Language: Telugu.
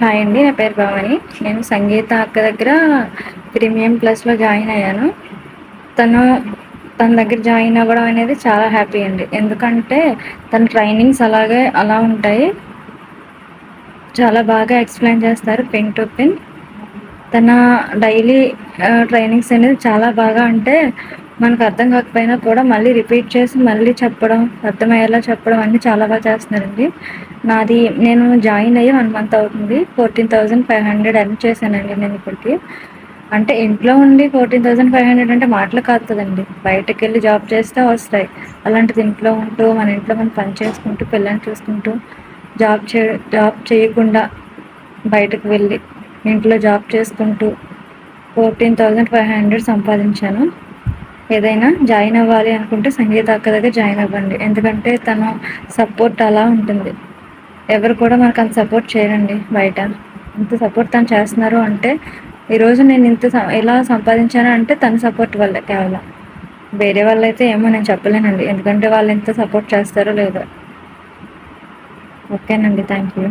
హాయ్ అండి. నా పేరు భవాని. నేను సంగీత అక్క దగ్గర ప్రీమియం ప్లస్‌లో జాయిన్ అయ్యాను. తను తన దగ్గర జాయిన్ అవ్వడం అనేది చాలా హ్యాపీ అండి. ఎందుకంటే తన ట్రైనింగ్స్ అలా ఉంటాయి. చాలా బాగా ఎక్స్‌ప్లెయిన్ చేస్తారు పిన్ టు పిన్. తన డైలీ ట్రైనింగ్స్ అనేది చాలా బాగా అంటే మనకు అర్థం కాకపోయినా కూడా మళ్ళీ రిపీట్ చేసి మళ్ళీ చెప్పడం, అర్థమయ్యేలా చెప్పడం అన్నీ చాలా బాగా చేస్తున్నారండి. నేను జాయిన్ అయ్యి 1 మంత్ అవుతుంది. 14,500 ఎర్న్ చేశానండి నేను ఇప్పటికి. అంటే ఇంట్లో ఉండి 14,500 అంటే మాటలు కాదు కదండి. బయటకెళ్ళి జాబ్ చేస్తే వస్తాయి. అలాంటిది ఇంట్లో ఉంటూ మన ఇంట్లో మనం పని చేసుకుంటూ, పిల్లల్ని చూసుకుంటూ జాబ్ చేయకుండా బయటకు వెళ్ళి ఇంట్లో జాబ్ చేసుకుంటూ 14,500 సంపాదించాను. ఏదైనా జాయిన్ అవ్వాలి అనుకుంటే సంగీత అక్క దగ్గర జాయిన్ అవ్వండి. ఎందుకంటే తను సపోర్ట్ అలా ఉంటుంది. ఎవరు కూడా మనకు అంత సపోర్ట్ చేయరండి బయట. ఇంత సపోర్ట్ తను చేస్తున్నారు అంటే ఈరోజు నేను ఇలా సంపాదించాను అంటే తన సపోర్ట్ వల్లే కేవలం. వేరే వాళ్ళైతే ఏమో నేను చెప్పలేనండి. ఎందుకంటే వాళ్ళు ఎంత సపోర్ట్ చేస్తారో లేదో. ఓకేనండి. Thank you.